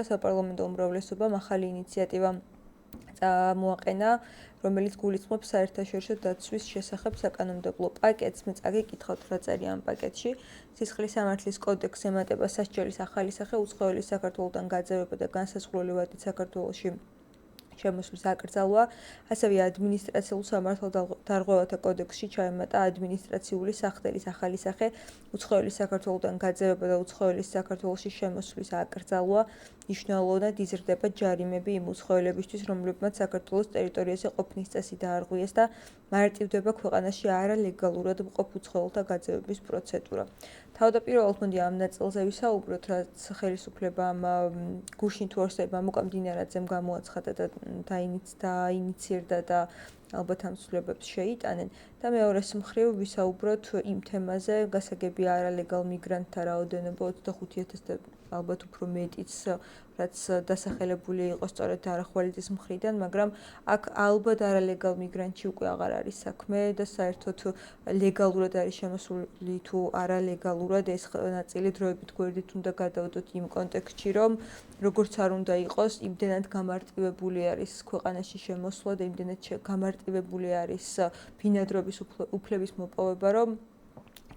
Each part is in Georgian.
საპარლამენტო უმრავლესობამ ახალი ინიციატივა მოაყენა, რომელიც გულისხმობს საერთაშორისო დაცვის შესახებ საკანონმდებლო პაკეტს. მე წაგიკითხავთ, რა წერია ამ პაკეტში. სისხლის სამართლის კოდექსს ემატება სასჯელის ახალი სახე უცხოელის საქართველოდან გაძევება და განსაზღვრული ვადით საქართველოში შემოსვლის აკრძალვა, ასევე ადმინისტრაციულ სამართალდარღვევათა კოდექსში ჩაემატა ადმინისტრაციული სახდელის ახალი სახე უცხოელის საქართველოდან გაძევება და უცხოელის საქართველოში შემოსვლის აკრძალვა. მნიშვნელოვნად იზრდება ჯარიმები იმ უცხოელებისთვის, რომლებმაც საქართველოს ტერიტორიაზე ყოფნის წესი დაარღვიეს და მარტივდება ქვეყანაში არალეგალურად მყოფ უცხოელთა გაძევების პროცედურა. თავდაპირველად მოდი ამ ნაწილზე ვისაუბროთ, რაც ხელისუფლებამ გუშინ თუ ორსებმა მოკამდინარაძემ გამოაცხადა და დაინიცირდა და ალბათ ამ ცვლილებებს შეიტანენ და მეორეს მხრივ ვისაუბროთ იმ თემაზე, გასაგებია არალეგალ მიგრანტთა რაოდენობა 25,000 და ალბათ უფრო მეტიც, რაც დასახელებული იყო სწორედ არახვალიძის მხრიდან, მაგრამ აქ ალბათ არალეგალ მიგრანტში უკვე აღარ არის საქმე და საერთოდ ლეგალურად არის შემოსული თუ არალეგალურად ეს ნაწილი დროებით გვერდით უნდა გადავდოთ იმ კონტექსტში, რომ როგორც არ უნდა იყოს, იმდენად გამარტივებული არის ქვეყანაში შემოსვლა და იმდენად გამარტივებული არის ბინადრობის უფლების მოპოვება, რომ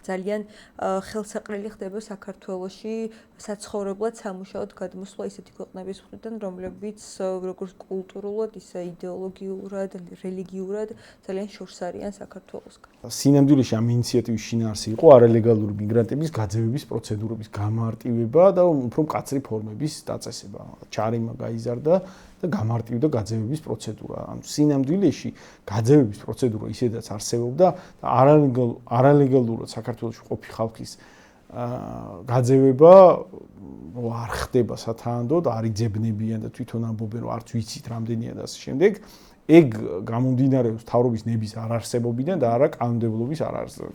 ძალიან ხელსაყრელი ხდება საქართველოში საცხოვრებლად სამუშაოდ გადმოსვლა ისეთი ქვეყნების მხრიდან, რომლებიც როგორც კულტურულად, ისე იდეოლოგიურად, რელიგიურად ძალიან შორს არიან საქართველოსგან. სინამდვილეში ამ ინიციატივის შინაარსი იყო არალეგალური მიგრანტების გაძევების პროცედურების გამარტივება და უფრო მკაცრი ფორმების დაწესება. ჩარიმა გაიზარდა და გამარტივდა გაძევების პროცედურა. ანუ სინამდვილეში გაძევების პროცედურა ისედაც არსებობდა და არალეგალურად საქართველოში ყოფი ხალხის გაძევება არ ხდება სათანადოდ, არ იძებნებიან და თვითონ ამბობენ, რომ არც ვიცით რამდენია და ასე შემდეგ. ეგ გამომდინარეობს თავრობის ნების არარსებობიდან და არა კანონმდებლობის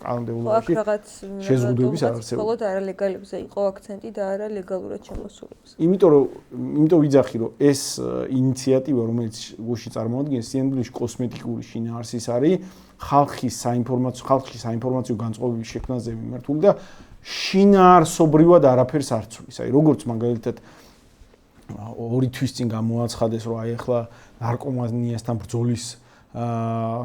კანონმდებლობაში შეზღუდვების არარსებობიდან. მხოლოდ არალეგალებზე იყო აქცენტი და არა ლეგალურად შემოსულებზე. იმიტომ ვიძახი, რომ ეს ინიციატივა, რომელიც გუშინ წარმოადგენს, სინამდვილეში კოსმეტიკური შინაარსის არის ხალხის საინფორმაციო განწყობების შექმნაზე მიმართული და შინაარსობრივად არაფერს არ ცვლის. აი როგორც მაგალითად 2 თვის წინ გამოაცხადეს, რომ აი ახლა ნარკომანიასთან ბრძოლის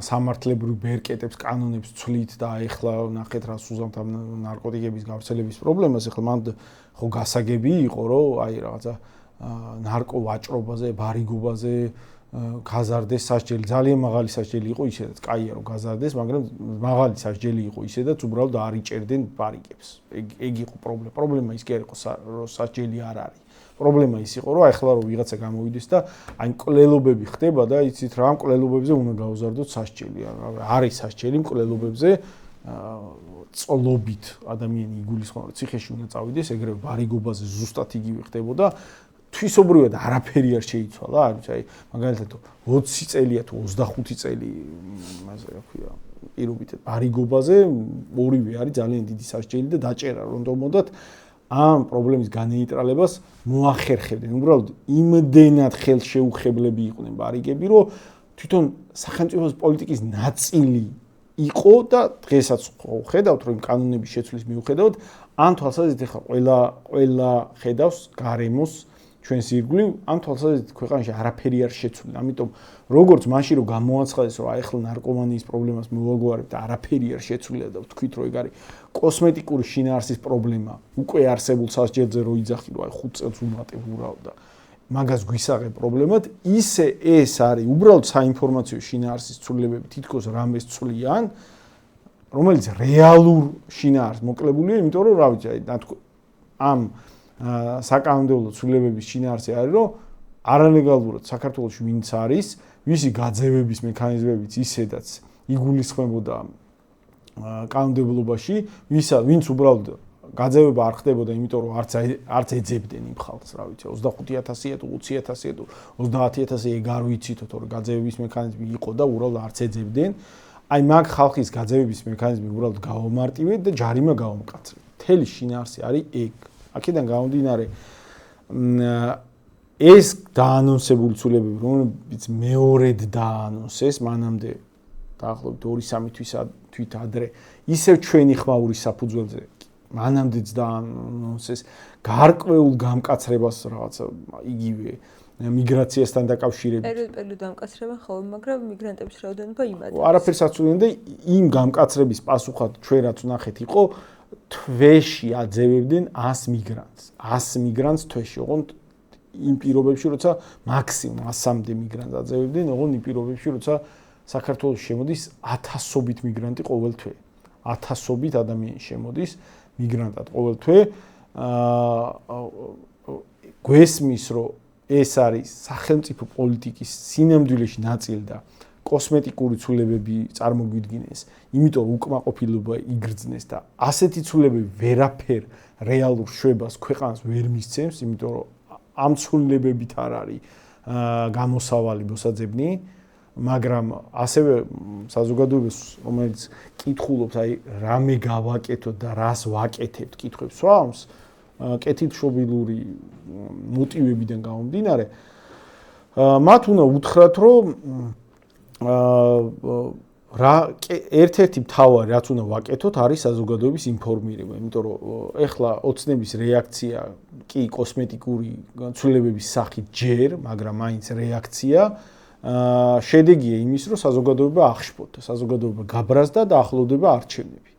სამართლებრივ ბერკეტებს, კანონებს ცვლით და აი ახლა ნახეთ რა სუზამთ ამ ნარკოტიკების გავრცელების პრობლემას, ახლა მანდ ხო გასაგები იყო, რომ აი რაღაცა ნარკოვაჭრობაზე, ბარიგობაზე გაზარდეს სასჯელი, ძალიან მაღალი სასჯელი იყო ისედაც, კაია რომ გაზარდეს, მაგრამ მაღალი სასჯელი იყო ისედაც, უბრალოდ არ იჭერდნენ ბარიგებს. ეგ იყო პრობლემა. პრობლემა ის კი არ იყო, რომ სასჯელი არ არის. პრობლემა ის იყო, რომ ახლა რომ ვიღაცა გამოვიდეს და აი მკვლელობები ხდება და იცით რა, ამ მკვლელობებზე უნდა გაუზარდოთ სასჯელი. არის სასჯელი მკვლელობებზე, წლობით ადამიანი იგულისხმება, რომ ციხეში უნდა წავიდეს, ეგრევე ბარიგობაზე ზუსტად იგივე ხდებოდა. თვისობრივად არაფერი არ შეიცვალა, არ ვიცი, აი მაგალითად 20 წელია თუ 25 წელი, ასე რა ქვია, პირობითად ბარიგობაზე ორივე არის ძალიან დიდი სასჯელი და დაჭერა რომ მომდათ ამ პრობლემის განეიტრალებას მოახერხებდნენ. უბრალოდ იმდენად ხელშეუხებლები იყვნენ ბარიგები, რომ თვითონ სახელმწიფოს პოლიტიკის ნაწილი იყო და დღესაც ხედავთ, რომ კანონების შეცვლის მიუხედავად, ამ თვალსაზრისით ახლა ყველა ხედავს გარემოს ჩვენს ირგვლივ, ამ თვალსაზრისით ქვეყანაში არაფერი არ შეცვლილი. ამიტომ როგორც მაშინ რომ გამოაცხადეს, რომ აი ახლა ნარკომანიის პრობლემას მოვაგვარებთ და არაფერი არ შეცვლილა და ვთქვით, რომ ეგ არის კოსმეტიკური შინაარსის პრობლემა, უკვე არსებულ სასჯელზე რო იძახი, რომ აი 5 წელს უმატებ ურავდა. მაგას გვისაღებ პრობლემად, ისე ეს არის უბრალოდ საინფორმაციო შინაარსის ცვლილებები, თითქოს რამეს ცვლიან, რომელიც რეალურ შინაარსს მოკლებულია, იმიტომ რომ რა ვიცი, აი ამ საკანონმდებლო ცვლილებების შინაარსი არის, რომ არალეგალურად საქართველოში ვინც არის, ვისი გაძევების მექანიზმებიც ისედაც იგულისხმებოდა კანონმდებლობაში, ვინც უბრალოდ გაძევება არ ხდებოდა, იმიტომ რომ არც ეძებდნენ იმ ხალხს, რა ვიცი, 25,000-ია თუ 20,000-ია თუ 30,000-ია, ეგ არ ვიცითო, თორე გაძევების მექანიზმი იყო და უბრალოდ არც ეძებდნენ. აი მაგ ხალხის გაძევების მექანიზმი უბრალოდ გავამარტივეთ და ჯარიმა გავამკაცრეთ. მთელი შინაარსი არის ეგ. აქედან გამომდინარე ეს დაანონსებული ცვლილებები, რომლებიც მეორედ დაანონსეს, მანამდე დაახლოებით 2-3 თვით ადრე, ისევ ჩვენი ხმაურის საფუძველზე მანამდეც და ეს გარკვეულ გამკაცრებას რაღაცა იგივე მიგრაციასთან დაკავშირებით. პერიოდ დამკაცრება ხოლმე, მაგრამ მიგრანტების რაოდენობა იმატებს. არაფერს აცვლიან და იმ გამკაცრების პასუხად ჩვენ რაც ვნახეთ იყო თვეში აძევებდნენ 100 მიგრანტს. 100 მიგრანტს თვეში, ოღონდ იმ პირობებში, როცა მაქსიმუმ 100-მდე მიგრანტს აძევებდნენ, ოღონდ იმ პირობებში, როცა საქართველოს შემოდის 1000-ობით მიგრანტი ყოველ თვე. 1000-ობით ადამიანი შემოდის მიგრანტად ყოველ თვე. გვესმის, რომ ეს არის სახელმწიფო პოლიტიკის სინამდვილეში ნაწილი და კოსმეტიკური ცვლილებები წარმოგვიდგინეს, იმიტომ უკმაყოფილება იგრძნეს და ასეთი ცვლილებები ვერაფერ რეალურ შვებას ქვეყანას ვერ მისცემს, იმიტომ რომ ამ ცვლილებებით არ არის გამოსავალი მოსაძებნი, მაგრამ ასევე საზოგადოებას, რომელიც კითხულობს, აი რამე გავაკეთოთ და რას ვაკეთებთ, კითხვებს სვამს, კეთილშობილური მოტივებიდან გამომდინარე, მათ უნდა უთხრათ, რომ ერთ-ერთი მთავარი რაც უნდა ვაკეთოთ არის საზოგადოების ინფორმირება, იმიტომ რომ ეხლა ოცნების რეაქცია კი კოსმეტიკური ცვლილებების სახით ჯერ, მაგრამ მაინც რეაქცია შედეგია იმის, რომ საზოგადოება აღშფოთდა, საზოგადოება გაბრაზდა და ახლოვდება არჩევნები.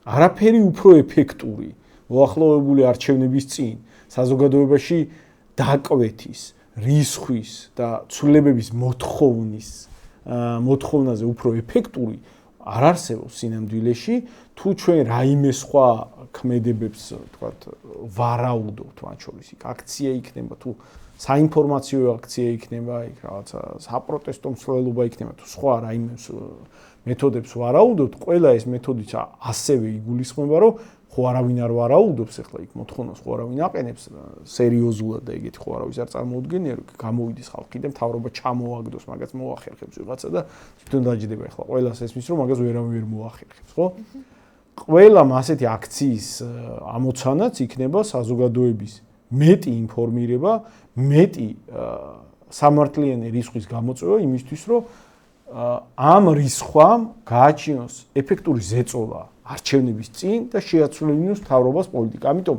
არაფერი უფრო ეფექტური მოახლოვებული არჩევნების წინ საზოგადოებაში დაკვეთის, რისხვის და ცვლილებების მოთხოვნაზე უფრო ეფექტური არ არსებობს სინამდვილეში, თუ ჩვენ რაიმე სხვა ქმედებებს, თქვათ, ვარაუდობთ მათ შორის, იქ აქცია იქნება, თუ საინფორმაციო აქცია იქნება, იქ რაღაცა საპროტესტო მსვლელობა იქნება, თუ სხვა რაიმე მეთოდებს ვარაუდობთ, ყველა ეს მეთოდიც ასევე იგულისხმება, რომ ხო არავინ არ ვარაუდობს, ეხლა იქ მოთხოვნას ხო არავინ აყენებს სერიოზულად და ეგეთი ხო არავის არ წარმოუდგენია, რომ გამოვიდეს ხალხი და მთავრობა ჩამოაგდოს, მაგას მოახერხებს ვიღაცა და თვითონ დაჯდება ეხლა ყველას ესმის, რომ მაგას ვერავინ ვერ მოახერხებს, ხო? ყველამ ასეთი აქციის ამოცანაც იქნება საზოგადოების მეტი ინფორმირება, მეტი სამართლიანი რისხვის გამოწვევა იმისთვის, რომ ამ რისხვამ გააჩინოს ეფექტური ზეწოლა არჩევნების წინ და შეაცვლინოს მთავრობას პოლიტიკა. ამიტომ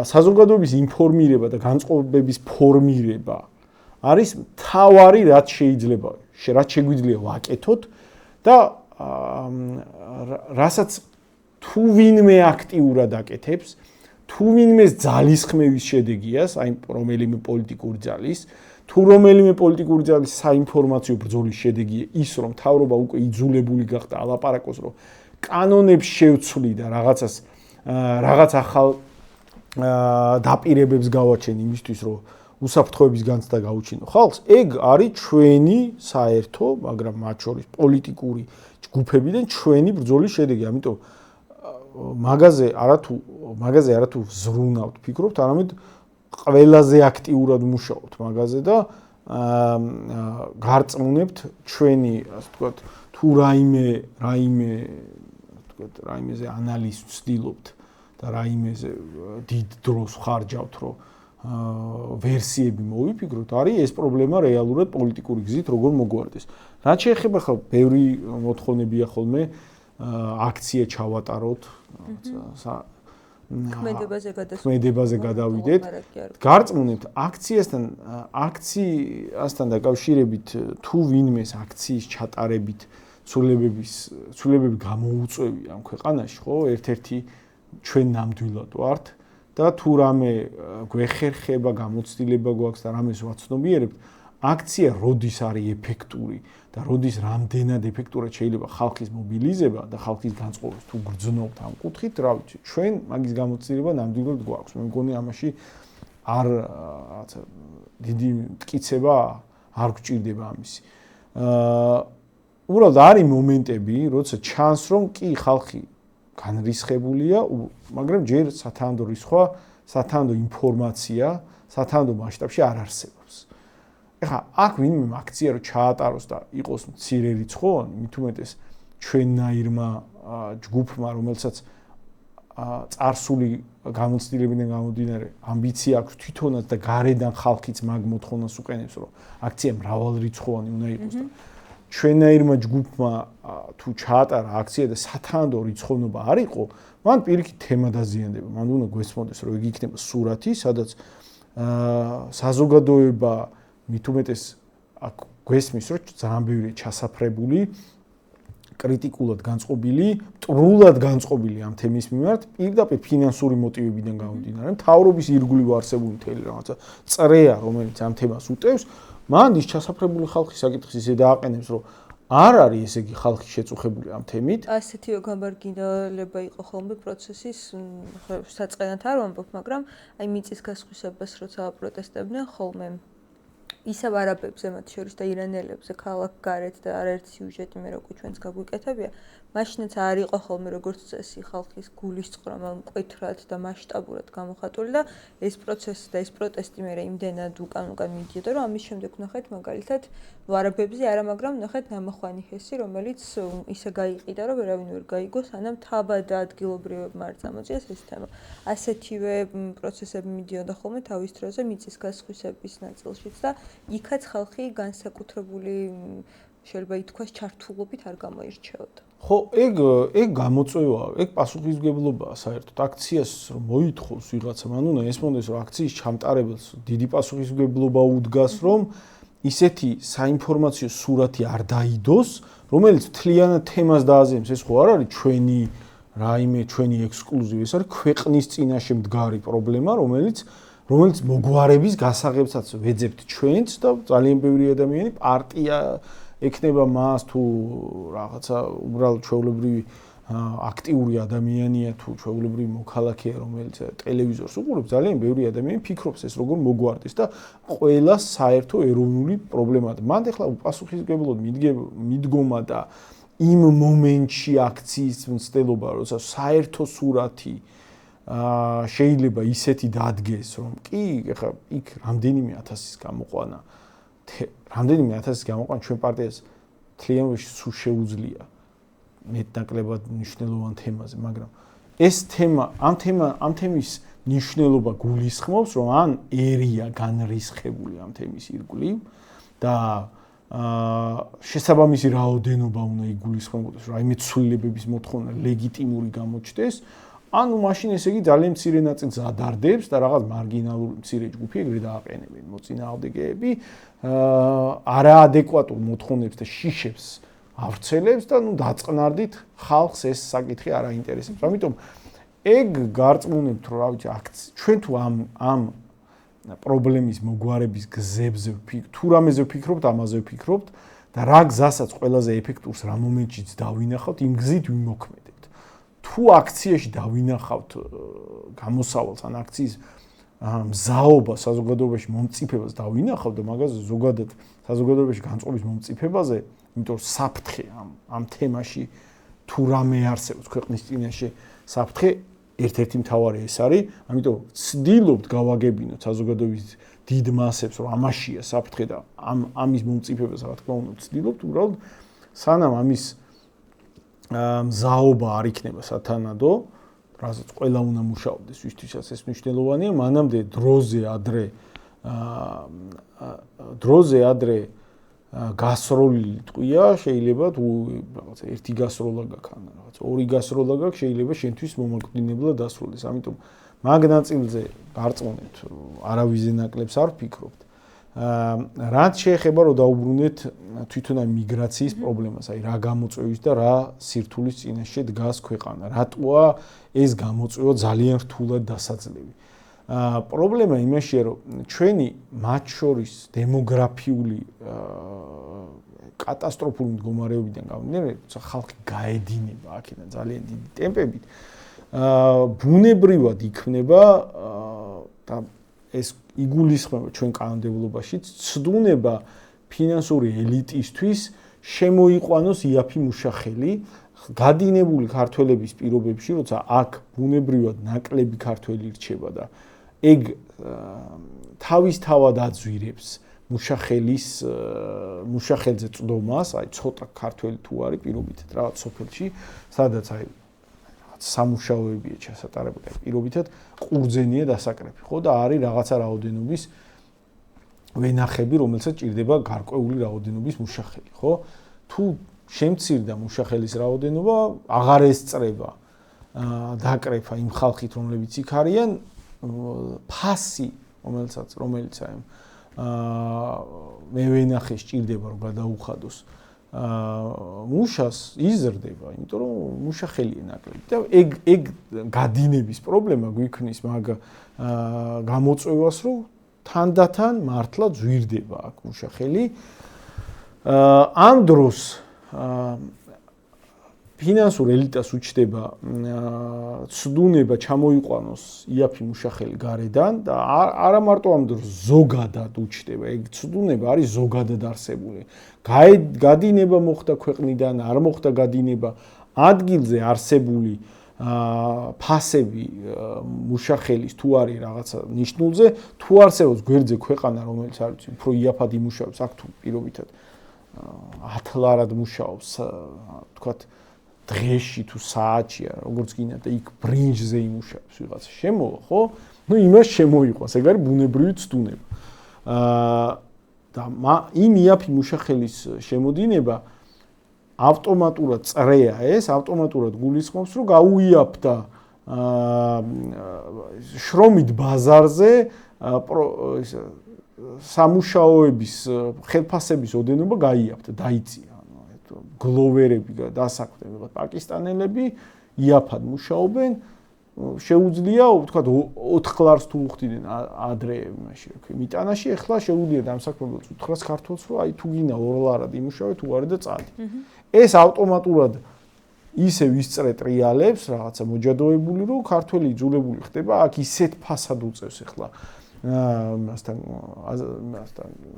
საზოგადოების ინფორმირება და განწყობების ფორმირება არის მთავარი რაც შეიძლება, რაც შეგვიძლია ვაკეთოთ და რასაც თუ ვინმე აქტიურად აკეთებს, თუ ვინმეს ძალისხმევის შედეგიას, აი რომელიმე პოლიტიკური ძალის, თუ რომელიმე პოლიტიკური ძალის საინფორმაციო ბრძოლის შედეგია ის, რომ მთავრობა უკვე იძულებული გახდა ალაპარაკოს, რომ კანონებს შევცვლი და რაღაც ახალ დაპირებებს გავაჩენ იმისთვის, რომ უსაფრთხოების განცდა გაუჩინო ხალხს, ეგ არის ჩვენი საერთო, მაგრამ მათ შორის პოლიტიკური ჯგუფებიდან ჩვენი ბრძოლის შედეგი. ამიტომ მაგაზე არათუ ზრუნავთ, ფიქრობთ, არამედ ყველაზე აქტიურად მუშაობთ მაგაზე და გარწმუნებთ ჩვენი, ასე ვთქვათ, თუ რაიმეზე ანალიზს ვცდილობთ და რაიმეზე დიდ დროს ხარჯავთ, რომ ვერსიები მოვიფიქროთ, არის ეს პრობლემა რეალურად პოლიტიკური გზით როგორ მოგვარდეს. რაც შეეხება ხა ბევრი მოთხოვნებია ხოლმე აქცია ჩავატაროთ, ქმედებაზე გადავიდეთ. გარწმუნებთ აქციასთან დაკავშირებით თუ ვინმეს აქციის ჩატარებით ცვლილებები გამოუწვევი ამ ქვეყანაში, ხო, ერთ-ერთი ჩვენ ნამდვილად ვართ და თუ რამე გვეხერხება, გამოცდილება გვაქვს და რამეს ვაცნობიერებთ, აქცია როდის არის ეფექტური და როდის რამდენად ეფექტურად შეიძლება ხალხის მობილიზება და ხალხის განწყობას თუ გრძნობთ ამ კუთხით, რა ვიცი, ჩვენ მაგის გამოცდილება ნამდვილად გვაქვს. მე მგონი ამაში რაღაცა დიდი მტკიცება არ გვჭირდება ამისი. უბრალოდ არის მომენტები, როცა ჩანს, რომ კი ხალხი განრისხებულია, მაგრამ ჯერ სათანადო რისხვა, სათანადო ინფორმაცია, სათანადო მასშტაბში არ არსებობს. ეხლა აქ ვინმე აქცია რო ჩაატაროს და იყოს მცირე რიცხოვანი, მით უმეტეს ჩვენნაირმა ჯგუფმა, რომელსაც წარსული გამოცდილებიდან გამომდინარე ამბიცია აქვს თვითონაც და გარედან ხალხიც მაგ მოთხოვნას უყენებს, რომ აქცია მრავალრიცხოვანი უნდა იყოს და ჩვენაირმა ჯგუფმა თუ ჩაატარა აქცია და სათანადო რიცხოვნობა არ იყო, მან პირიქით თემა დაზიანდება. მან უნდა გვესმოდეს, რომ იგი იქნება სურათი, სადაც საზოგადოება მით უმეტეს აქ გვესმის, რომ ძალიან ბევრი ჩასაფრებული, კრიტიკულად განწყობილი, მტრულად განწყობილი ამ თემის მიმართ, პირდაპირ ფინანსური მოტივებიდან გამომდინარე, მთავრობის ირგვლივ არსებული მთელი რაღაცა წრეა, რომელიც ამ თემას უტევს, მან ის ჩასაფრებული ხალხი საკითხს ისე დააყენებს, რომ არ არის ესე იგი ხალხი შეწუხებული ამ თემით. ასეთივე გამარგინალება იყო ხოლმე პროცესის საწყენად არ ვამბობ, მაგრამ აი მიწის გასხვისებას როცა აპროტესტებდნენ ხოლმე ისევ არაბებზე მათ შორის და ირანელებზე ქალაქ გარეთ და არაერთი სიუჟეტი მე როგორ ჩვენს გაგვიკეთებია, მაშინაც არ იყო ხოლმე როგორც წესი ხალხის გულისწყრომა მკვეთრად და მასშტაბურად გამოხატული და ეს პროცესი და ეს პროტესტი მე იმდენად უკან მიდიოდა, რომ ამის შემდეგ ვნახეთ მაგალითად არაბებზე არა, მაგრამ ვნახეთ ნამახვანი ჰესი, რომელიც ისე გაიყიდა, რომ ვერავინ ვერ გაიგო, სანამ თავად ადგილობრივებმა არ წამოწიეს ეს თემა. ასეთივე პროცესები მიდიოდა ხოლმე თავის დროზე მიწის გასხვისების ნაწილშიც და იქაც ხალხი განსაკუთრებული შეიძლება ითქვას ჩართულობით არ გამოირჩეოდა. ხო, ეგ გამოწვევაა, ეგ პასუხისმგებლობაა საერთოდ. აქციას რომ მოითხოვს ვიღაცა, მან უნდა ესმოდეს, რომ აქციის ჩამტარებელს დიდი პასუხისმგებლობა უდგას, რომ ისეთი საინფორმაციო სურათი არ დაიდოს, რომელიც მთლიანად თემას დააზიანებს. ეს ხო არ არის ჩვენი ექსკლუზივი, ეს არის ქვეყნის წინაშე მდგარი პრობლემა, რომელიც მოგვარების გასაღებსაც ვეძებთ ჩვენც და ძალიან ბევრი ადამიანი პარტია ექნება მას თუ რაღაცა უბრალოდ ჩვეულებრივი აქტიური ადამიანია თუ ჩვეულებრივი მოქალაქეა, რომელიც ტელევიზორს უყურებს, ძალიან ბევრი ადამიანი ფიქრობს ეს როგორ მოგვარდეს და ყველა საერთო ეროვნული პრობლემაა. მანდ ახლა უპასუხისმგებლოდ მიდგომა და იმ მომენტში აქციის მცდელობა, როცა საერთო სურათი შეიძლება ისეთი დადგეს, რომ კი, ეხლა იქ რამდენიმე ათასის გამოყვანა ჩვენ პარტიას თლიანობაში სულ შეუძლია მეტნაკლებად მნიშვნელოვან თემაზე, მაგრამ ეს თემა, ამ თემის მნიშვნელობა გულისხმობს, რომ ან ერია განრისხებული ამ თემის ირგვლივ და შესაბამისი რაოდენობა უნდა იგულისხმებოდეს, რომ აიმე ცვლილებების მოთხოვნა ლეგიტიმური გამოჩნდეს. ანუ მაშინ ესე იგი ძალიან მცირე ნაწილს ადარდებს და რაღაც მარგინალური მცირე ჯგუფი ეგრე დააყენებენ მოწინააღმდეგეები არაადეკვატურ მოთხოვნებს და შიშებს ავრცელებს და ნუ დაწყნარდით ხალხს ეს საკითხი არ აინტერესებს. ამიტომ ეგ გარწმუნებთ, რომ რა ვიცი, ჩვენ თუ ამ პრობლემის მოგვარების გზებზე თუ რამეზე ვფიქრობთ, ამაზე ვფიქრობთ და რა გზასაც ყველაზე ეფექტურს რა მომენტშიც დავინახავთ, იმ გზით ვიმოქმედებთ. თუ აქციაში დავინახავთ გამოსავალს ან აქციის მზაობა საზოგადოებაში მომწიფებას დავინახავთ და მაგაზე ზოგადად საზოგადოებაში განწყობის მომწიფებაზე, იმიტომ რომ საფრთხე ამ თემაში თუ რამე არსებობს ქვეყნის წინაშე საფრთხე ერთ-ერთი მთავარი ეს არის, ამიტომ ვცდილობთ გავაგებინოთ საზოგადოების დიდ მასებს, რომ ამაშია საფრთხე და ამის მომწიფებას რა თქმა უნდა ვცდილობთ, უბრალოდ სანამ ამის მზაობა არ იქნება სათანადო, რასაც ყველა უნდა მუშაობდეს, ვისთვისაც ეს მნიშვნელოვანია, მანამდე დროზე ადრე გასროლილი ტყვია, შეიძლება თუ რაღაცა ერთი გასროლა გაქვს, ან რაღაცა ორი გასროლა გაქვს, შეიძლება შენთვის მომაკვდინებლად დასრულდეს. ამიტომ მაგ ნაწილზე გარწმუნებთ, არავიზე ნაკლებს არ ვფიქრობთ. რაც შეეხება რომ დაუბრუნდეთ თვითონ ამ მიგრაციის პრობლემას, აი რა გამოწვევის და რა სირთულის წინაშე დგას ქვეყანა, რატოა ეს გამოწვევა ძალიან რთულად დასაძლევი. პრობლემა იმაშია, რომ ჩვენი მათ შორის დემოგრაფიული კატასტროფული მდგომარეობიდან გამომდინარე, როცა ხალხი გაედინება აქედან ძალიან დიდი ტემპებით, ბუნებრივად იქნება და ეს იგულისხმება ჩვენ კანონმდებლობაშიც, ცდუნება ფინანსური ელიტისთვის შემოიყვანოს იაფი მუშახელი გადინებული ქართველების პირობებში, როცა აქ ბუნებრივად ნაკლები ქართველი რჩება და ეგ თავისთავად აძვირებს მუშახელზე წდომას, აი ცოტა ქართველი თუ არის პირობითად რაღაც სოფელში, სადაც აი სამუშაოებია ჩასატარებული, პირობითად ყურძენია დასაკრეფი, ხო და არის რაღაცა რაოდენობის ვენახები, რომელსაც ჭირდება გარკვეული რაოდენობის მუშახელი, ხო? თუ შემცირდა მუშახელის რაოდენობა, აღარ ესწრება დაკრეფა იმ ხალხით, რომლებიც იქ არიან, ფასი, რომელიც აი მე ვენახე სჭირდება რომ გადაუხადოს მუშას იზრდება, იმიტომ რომ მუშახელია ნაკლები და ეგ გადინების პრობლემა გვიქმნის მაგ გამოწვევას, რომ თანდათან მართლა ძვირდება აქ მუშახელი. ამ დროს ფინანსურ ელიტას უჩნდება ცდუნება ჩამოიყვანოს იაფი მუშახელი გარედან და არა მარტო ამ დროს ზოგადად უჩნდება, ეგ ცდუნება არის ზოგადად არსებული. გადინება მოხდა ქვეყნიდან, არ მოხდა გადინება, ადგილზე არსებული ფასები მუშახელის თუ არის რაღაცა ნიშნულზე, თუ არსებობს გვერდზე ქვეყანა, რომელიც არ ვიცი, უფრო იაფად იმუშავებს, აქ თუ პირობითად ათლარად მუშაობს, თქვათ დღეში თუ საათშია, როგორც გინდა და იქ ბრინჯზე იმუშავებს ვიღაცა შემოვა, ხო? ნუ იმას შემოიყვანს, ეგ არის ბუნებრივი ცდუნება. და იმ იაფი მუშახელის შემოდინება ავტომატურად წრეა ეს, ავტომატურად გულისხმობს, რომ გაუიაფდა შრომით ბაზარზე სამუშაოების ხელფასების ოდენობა გაიაფდა, დაიწია. გლოვერები დასაქმდნენ პაკისტანელები, იაფად მუშაობენ, შეუძლია, ვთქვათ, 4 ლარს თუ უხდიდნენ ადრე იმაში, მიტანაში, ეხლა შეუძლია დამსაქმებელს უთხრას ქართველს, რომ აი თუ გინდა 2 ლარად იმუშავე, თუ არა და წადი. ეს ავტომატურად ისევ ისწრე ტრიალებს, რაღაცა მოჯადოებული, რომ ქართველი იძულებული ხდება, აქ ისეთ ფასად უწევს ეხლა მასთან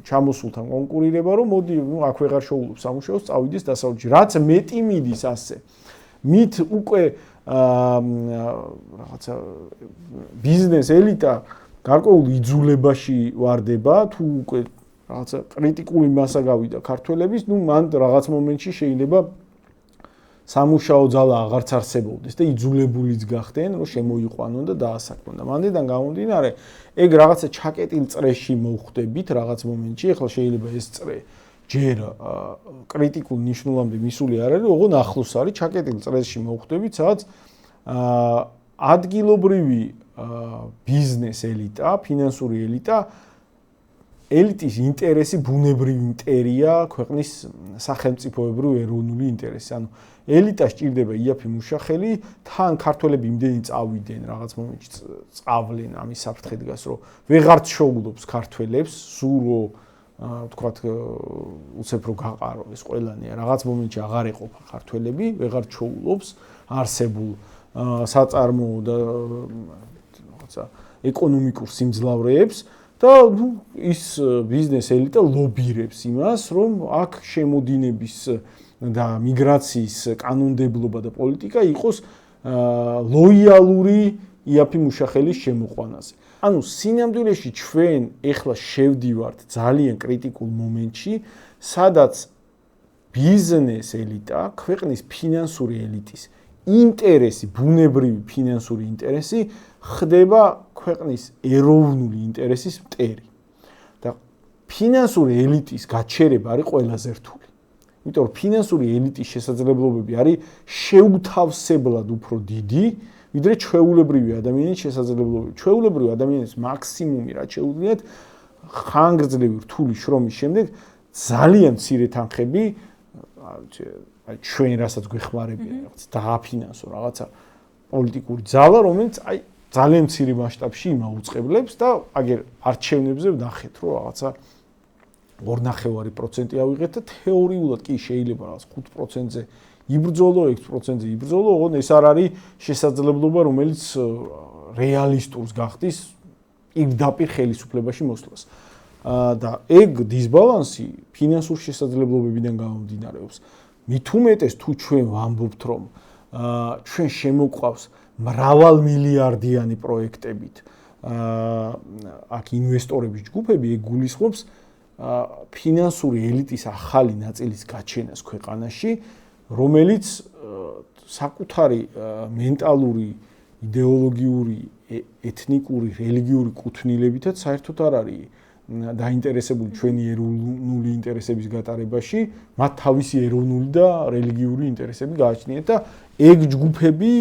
ჩამოსულთან კონკურირება, რომ მოდი, ნუ აქ ვეღარ შეულობს სამუშაოს, წავიდეს დასავლეთში. რაც მეტი მიდის ასე. მით უკვე რაღაცა ბიზნეს ელიტა გარკვეულ იძულებაში ვარდება, თუ უკვე რაღაცა კრიტიკული მასა გავიდა ქართველების, ნუ მან რაღაც მომენტში შეიძლება სამუშაო ძალა აღარც არსებობდეს და იძულებულიც გახდნენ, რომ შემოიყვანონ და დაასაქმონ. და მანდიდან გამომდინარე, ეგ რაღაცა ჩაკეტილ წრეში მოხვდებით რაღაც მომენტში, ახლა შეიძლება ეს წრე ჯერ კრიტიკულ ნიშნულამდე მისული არ არის, ოღონდ ახლოს არის ჩაკეტილ წრეში მოხვდებით, სადაც ადგილობრივი ბიზნეს ელიტა, ფინანსური ელიტა ელიტის ინტერესი ბუნებრივი მტერია ქვეყნის სახელმწიფოებრივი ეროვნული ინტერესი. ანუ ელიტა სჭირდება იაფი მუშახელი, თან ქართველები იმდენი წავიდნენ რაღაც მომენტში წავლენ ამის საფრთხე დგას, რომ ვეღარც შოულობს ქართველებს, სურო ვთქვათ უცებრო გაყარო ეს ყველანი რაღაც მომენტში აღარ ეყოფა ქართველები, ვეღარ შოულობს არსებულ საწარმოო და რაღაცა ეკონომიკურ სიმძლავრეებს და ნუ ის ბიზნეს ელიტა ლობირებს იმას, რომ აქ შემოდინების და მიგრაციის კანონმდებლობა და პოლიტიკა იყოს ლოიალური იაფი მუშახელის შემოყვანაზე. ანუ სინამდვილეში ჩვენ ეხლა შევდივართ ძალიან კრიტიკულ მომენტში, სადაც ბიზნეს ელიტა, ქვეყნის ფინანსური ელიტის ინტერესი, ბუნებრივი ფინანსური ინტერესი ხდება ქვეყნის ეროვნული ინტერესის მტერი. და ფინანსური ელიტის გაჩერება არის ყველაზე რთული. იმიტომ რომ ფინანსური ელიტის შესაძლებლობები არის შეუთავსებლად უფრო დიდი, ვიდრე ჩვეულებრივი ადამიანის შესაძლებლობები. ჩვეულებრივი ადამიანის მაქსიმუმი რაც შეუძლიათ ხანგრძლივი რთული შრომის შემდეგ ძალიან მცირე თანხები, აი ჩვენ რასაც გვეხმარებიან, რაღაც დააფინანსო რაღაცა პოლიტიკური ძალა, რომელიც აი ძალიან მცირე მასშტაბში იმაუწყებლებს და აგერ არჩევნებზე ვნახეთ, რომ რაღაცა 2.5% ავიღეთ და თეორიულად კი შეიძლება რაღაც 5%-ზე იბრძოლო, 6%-ზე იბრძოლო, ოღონდ ეს არ არის შესაძლებლობა, რომელიც რეალისტურს გახდის პირდაპირ ხელისუფლებაში მოსვლას. და ეგ დისბალანსი ფინანსურ შესაძლებლობებიდან გამომდინარეობს. მით უმეტეს თუ ჩვენ ვამბობთ, რომ ჩვენ შემოყვავს მრავალმილიარდიანი პროექტებით აქ ინვესტორების ჯგუფები, ეგ გულისხმობს ფინანსური ელიტის ახალი ნაწილის გაჩენას ქვეყანაში, რომელიც საკუთარი მენტალური, იდეოლოგიური, ეთნიკური, რელიგიური კუთვნილებითაც საერთოდ არ არის დაინტერესებული ჩვენი ეროვნული ინტერესების გატარებაში, მათ თავისი ეროვნული და რელიგიური ინტერესები გააჩნიათ და ეგ ჯგუფები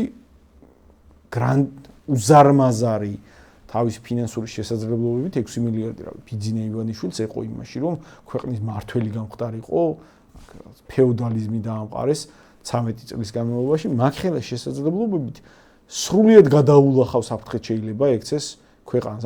უზარმაზარი თავისი ფინანსური შესაძლებლობებით 6 მილიარდი რავი ბიძინა ივანიშვილს ეყო იმაში, რომ ქვეყნის მართველი გამხდარიყო, ფეოდალიზმი დაამყარეს 13 წლის განმავლობაში, მაგხელა შესაძლებლობებით სრულიად გადაულახავს საფრთხეთ შეიძლება ექცეს ქვეყანას.